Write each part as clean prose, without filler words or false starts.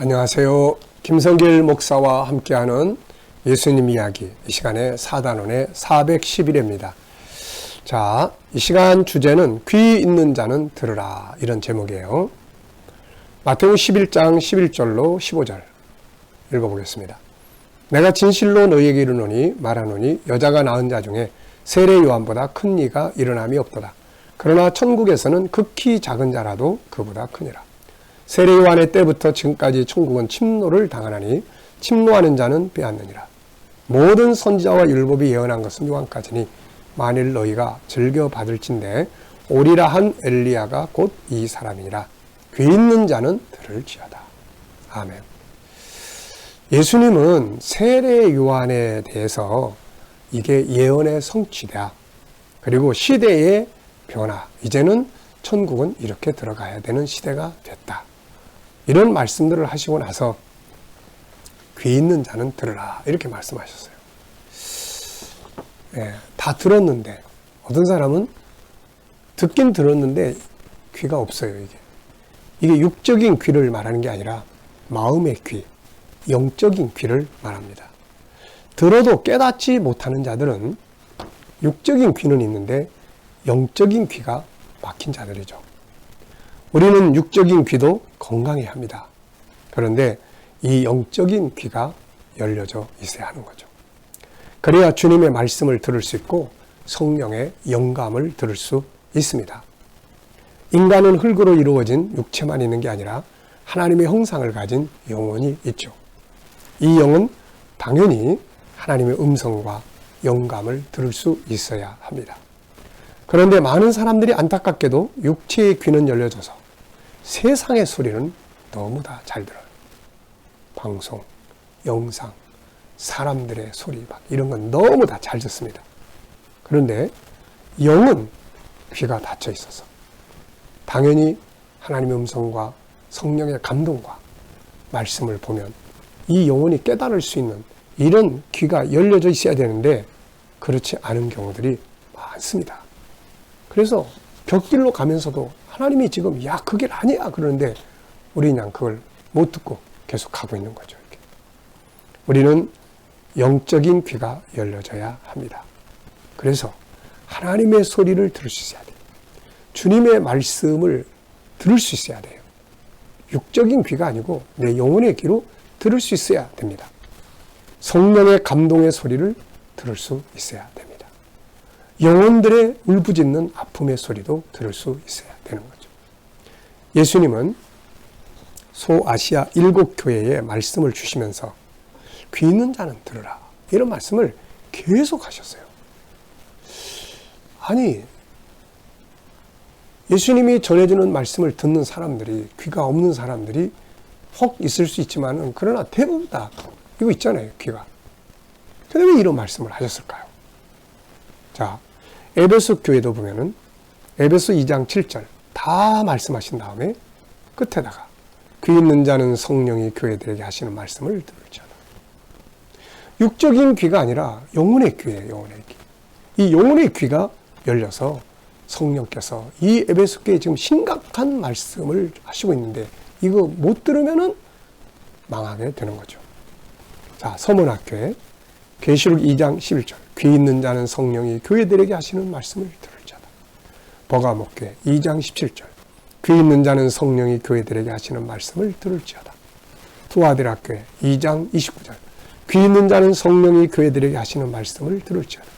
안녕하세요. 김성길 목사와 함께하는 예수님 이야기, 이 시간에 사단원의 411회입니다. 자, 이 시간 주제는 귀 있는 자는 들으라, 이런 제목이에요. 마태복음 11장 11절로 15절 읽어보겠습니다. 내가 진실로 너희에게 이르노니 말하노니 여자가 낳은 자 중에 세례 요한보다 큰 이가 일어남이 없도다. 그러나 천국에서는 극히 작은 자라도 그보다 크니라. 세례 요한의 때부터 지금까지 천국은 침노를 당하나니 침노하는 자는 빼앗느니라. 모든 선지자와 율법이 예언한 것은 요한까지니 만일 너희가 즐겨 받을진대 오리라 한 엘리야가 곧 이 사람이니라. 귀 있는 자는 들을지어다. 아멘. 예수님은 세례 요한에 대해서 이게 예언의 성취다. 그리고 시대의 변화. 이제는 천국은 이렇게 들어가야 되는 시대가 됐다. 이런 말씀들을 하시고 나서 귀 있는 자는 들으라, 이렇게 말씀하셨어요. 다 들었는데 어떤 사람은 듣긴 들었는데 귀가 없어요. 이게 육적인 귀를 말하는 게 아니라 마음의 귀, 영적인 귀를 말합니다. 들어도 깨닫지 못하는 자들은 육적인 귀는 있는데 영적인 귀가 막힌 자들이죠. 우리는 육적인 귀도 건강해야 합니다. 그런데 이 영적인 귀가 열려져 있어야 하는 거죠. 그래야 주님의 말씀을 들을 수 있고 성령의 영감을 들을 수 있습니다. 인간은 흙으로 이루어진 육체만 있는 게 아니라 하나님의 형상을 가진 영혼이 있죠. 이 영은 당연히 하나님의 음성과 영감을 들을 수 있어야 합니다. 그런데 많은 사람들이 안타깝게도 육체의 귀는 열려져서 세상의 소리는 너무 다 잘 들어요. 방송, 영상, 사람들의 소리 이런 건 너무 다 잘 듣습니다. 그런데 영은 귀가 닫혀 있어서 당연히 하나님의 음성과 성령의 감동과 말씀을 보면 이 영혼이 깨달을 수 있는 이런 귀가 열려져 있어야 되는데 그렇지 않은 경우들이 많습니다. 그래서 벽길로 가면서도 하나님이 지금 그 길 아니야 그러는데 우리는 그냥 그걸 못 듣고 계속 가고 있는 거죠. 이렇게. 우리는 영적인 귀가 열려져야 합니다. 그래서 하나님의 소리를 들을 수 있어야 돼요. 주님의 말씀을 들을 수 있어야 돼요. 육적인 귀가 아니고 내 영혼의 귀로 들을 수 있어야 됩니다. 성령의 감동의 소리를 들을 수 있어야 됩니다. 영혼들의 울부짖는 아픔의 소리도 들을 수 있어야 되는 거죠. 예수님은 소아시아 7교회에 말씀을 주시면서 귀 있는 자는 들으라, 이런 말씀을 계속 하셨어요. 아니, 예수님이 전해주는 말씀을 듣는 사람들이, 귀가 없는 사람들이 혹 있을 수 있지만은 그러나 대부분 다 이거 있잖아요, 귀가. 근데 왜 이런 말씀을 하셨을까요? 자, 에베소 교회도 보면은 에베소 2장 7절 다 말씀하신 다음에 끝에다가 귀 있는 자는 성령이 교회들에게 하시는 말씀을 들을지어다. 육적인 귀가 아니라 영혼의 귀예요, 영혼의 귀. 이 영혼의 귀가 열려서 성령께서 이 에베소 교회에 지금 심각한 말씀을 하시고 있는데 이거 못 들으면은 망하게 되는 거죠. 자, 서문학교에 계시록 2장 11절 귀 있는 자는 성령이 교회들에게 하시는 말씀을 들을지어다. 버가목교회 2장 17절 귀 있는 자는 성령이 교회들에게 하시는 말씀을 들을지어다. 투아드라교회 2장 29절 귀 있는 자는 성령이 교회들에게 하시는 말씀을 들을지어다.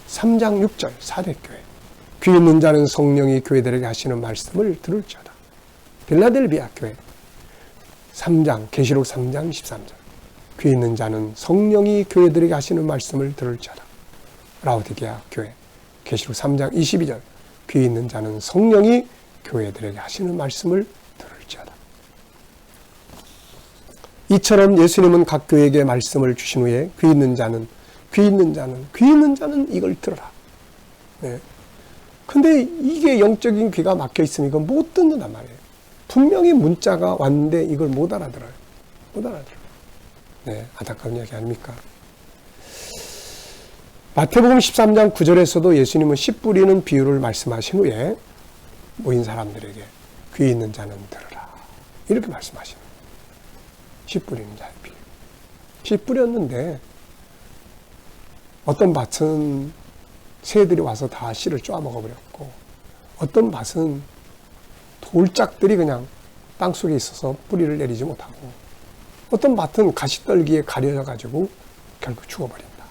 3장 6절 사대교회 귀 있는 자는 성령이 교회들에게 하시는 말씀을 들을지어다. 빌라델비아 교회 3장 계시록 3장 13절 귀 있는 자는 성령이 교회들에게 하시는 말씀을 들을지어다. 라우디게아 교회 계시록 3장 22절 귀 있는 자는 성령이 교회들에게 하시는 말씀을 들을지어다. 이처럼 예수님은 각 교회에게 말씀을 주신 후에 귀 있는 자는 이걸 들어라. 네. 근데 이게 영적인 귀가 막혀 있으면 이건 못 듣는단 말이에요. 분명히 문자가 왔는데 이걸 못 알아들어요. 네, 안타까운 이야기 아닙니까? 마태복음 13장 9절에서도 예수님은 씨 뿌리는 비유를 말씀하신 후에 모인 사람들에게 귀 있는 자는 들으라, 이렇게 말씀하시는 거예요. 씨 뿌리는 자의 비유. 씨 뿌렸는데 어떤 밭은 새들이 와서 다 씨를 쪼아 먹어버렸고, 어떤 밭은 돌짝들이 그냥 땅속에 있어서 뿌리를 내리지 못하고, 어떤 밭은 가시떨기에 가려져 가지고 결국 죽어버린다.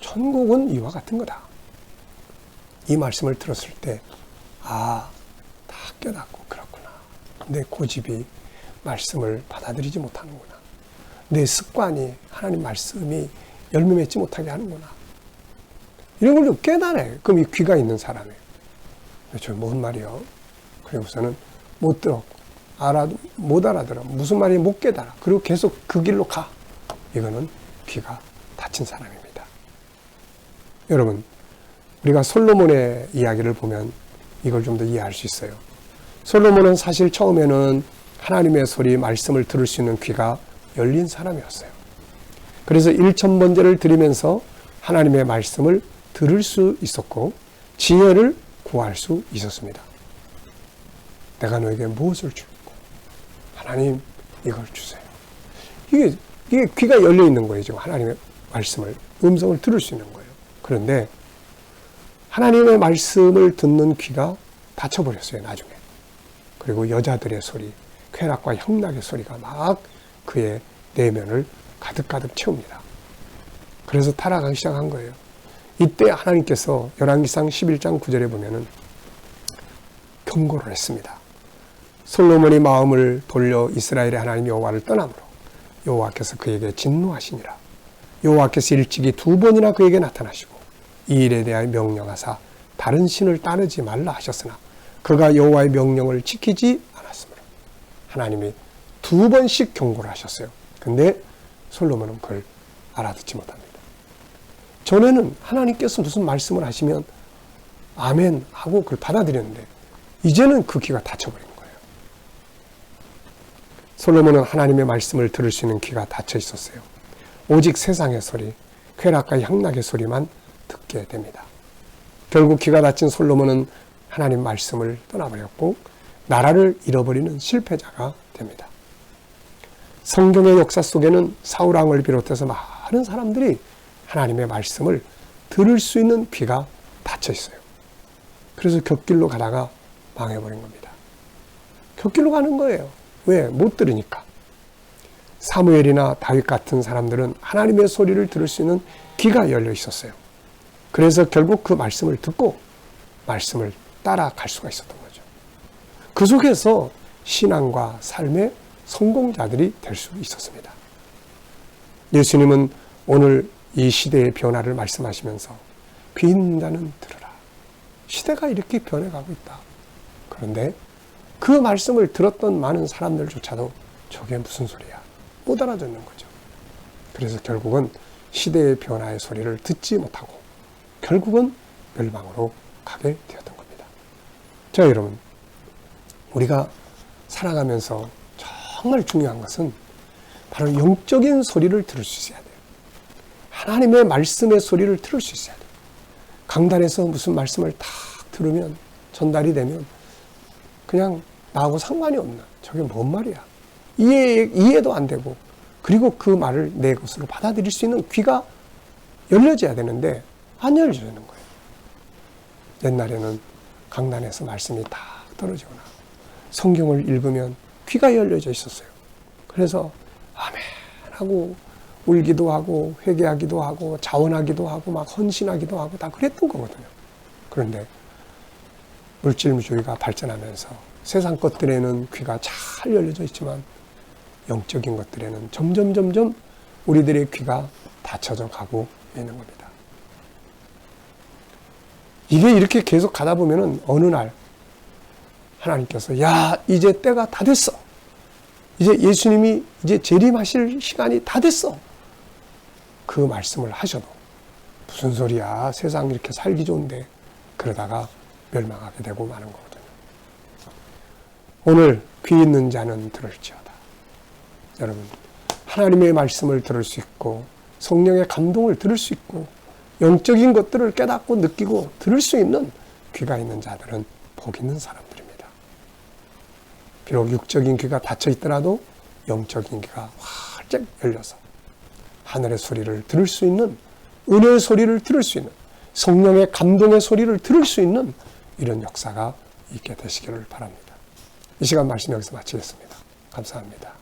천국은 이와 같은 거다. 이 말씀을 들었을 때 다 깨닫고, 그렇구나. 내 고집이 말씀을 받아들이지 못하는구나. 내 습관이 하나님 말씀이 열매 맺지 못하게 하는구나. 이런 걸 좀 깨달아요. 그럼 이 귀가 있는 사람이에요. 저 뭔 말이요? 그리고서는 못 들었고, 못 알아들어. 무슨 말인지 못 깨달아. 그리고 계속 그 길로 가. 이거는 귀가 닫힌 사람입니다. 여러분, 우리가 솔로몬의 이야기를 보면 이걸 좀 더 이해할 수 있어요. 솔로몬은 사실 처음에는 하나님의 소리, 말씀을 들을 수 있는 귀가 열린 사람이었어요. 그래서 1,000번제를 드리면서 하나님의 말씀을 들을 수 있었고, 지혜를 구할 수 있었습니다. 내가 너에게 무엇을 줄고, 하나님 이걸 주세요. 이게 귀가 열려 있는 거예요. 지금 하나님의 말씀을, 음성을 들을 수 있는 거예요. 그런데 하나님의 말씀을 듣는 귀가 닫혀버렸어요, 나중에. 그리고 여자들의 소리, 쾌락과 향락의 소리가 막 그의 내면을 가득가득 채웁니다. 그래서 타락하기 시작한 거예요. 이때 하나님께서 열왕기상 11장 9절에 보면은 경고를 했습니다. 솔로몬이 마음을 돌려 이스라엘의 하나님 여호와를 떠남으로 여호와께서 그에게 진노하시니라. 여호와께서 일찍이 2번이나 그에게 나타나시고 이 일에 대하여 명령하사 다른 신을 따르지 말라 하셨으나 그가 여호와의 명령을 지키지 않았으므로 하나님이 2번씩 경고를 하셨어요. 근데 솔로몬은 그걸 알아듣지 못합니다. 전에는 하나님께서 무슨 말씀을 하시면 아멘 하고 그걸 받아들였는데 이제는 그 귀가 닫혀버린 거예요. 솔로몬은 하나님의 말씀을 들을 수 있는 귀가 닫혀 있었어요. 오직 세상의 소리, 쾌락과 향락의 소리만 듣게 됩니다. 결국 귀가 닫힌 솔로몬은 하나님 말씀을 떠나버렸고 나라를 잃어버리는 실패자가 됩니다. 성경의 역사 속에는 사울왕을 비롯해서 많은 사람들이 하나님의 말씀을 들을 수 있는 귀가 닫혀 있어요. 그래서 곁길로 가다가 망해버린 겁니다. 곁길로 가는 거예요. 왜? 못 들으니까. 사무엘이나 다윗 같은 사람들은 하나님의 소리를 들을 수 있는 귀가 열려 있었어요. 그래서 결국 그 말씀을 듣고 말씀을 따라갈 수가 있었던 거죠. 그 속에서 신앙과 삶의 성공자들이 될 수 있었습니다. 예수님은 오늘 이 시대의 변화를 말씀하시면서 귀 있는 자는 들으라. 시대가 이렇게 변해가고 있다. 그런데 그 말씀을 들었던 많은 사람들조차도 저게 무슨 소리야? 못 알아듣는 거죠. 그래서 결국은 시대의 변화의 소리를 듣지 못하고 결국은 멸망으로 가게 되었던 겁니다. 자, 여러분, 우리가 살아가면서 정말 중요한 것은 바로 영적인 소리를 들을 수 있어야 돼요. 하나님의 말씀의 소리를 들을 수 있어야 돼요. 강단에서 무슨 말씀을 딱 들으면, 전달이 되면 그냥 나하고 상관이 없는, 저게 뭔 말이야? 이해도 안 되고, 그리고 그 말을 내 것으로 받아들일 수 있는 귀가 열려져야 되는데 안 열려지는 거예요. 옛날에는 강단에서 말씀이 딱 떨어지거나 성경을 읽으면 귀가 열려져 있었어요. 그래서 아멘 하고 울기도 하고 회개하기도 하고 자원하기도 하고 막 헌신하기도 하고 다 그랬던 거거든요. 그런데 물질주의가 발전하면서 세상 것들에는 귀가 잘 열려져 있지만 영적인 것들에는 점점 우리들의 귀가 닫혀져 가고 있는 겁니다. 이게 이렇게 계속 가다 보면은 어느 날 하나님께서 야, 이제 때가 다 됐어. 이제 예수님이 이제 재림하실 시간이 다 됐어. 그 말씀을 하셔도 무슨 소리야. 세상 이렇게 살기 좋은데. 그러다가 멸망하게 되고 마는 거거든요. 오늘 귀 있는 자는 들을지어다. 여러분, 하나님의 말씀을 들을 수 있고 성령의 감동을 들을 수 있고 영적인 것들을 깨닫고 느끼고 들을 수 있는 귀가 있는 자들은 복 있는 사람들입니다. 비록 육적인 귀가 닫혀 있더라도 영적인 귀가 활짝 열려서 하늘의 소리를 들을 수 있는, 은혜의 소리를 들을 수 있는, 성령의 감동의 소리를 들을 수 있는 이런 역사가 있게 되시기를 바랍니다. 이 시간 말씀 여기서 마치겠습니다. 감사합니다.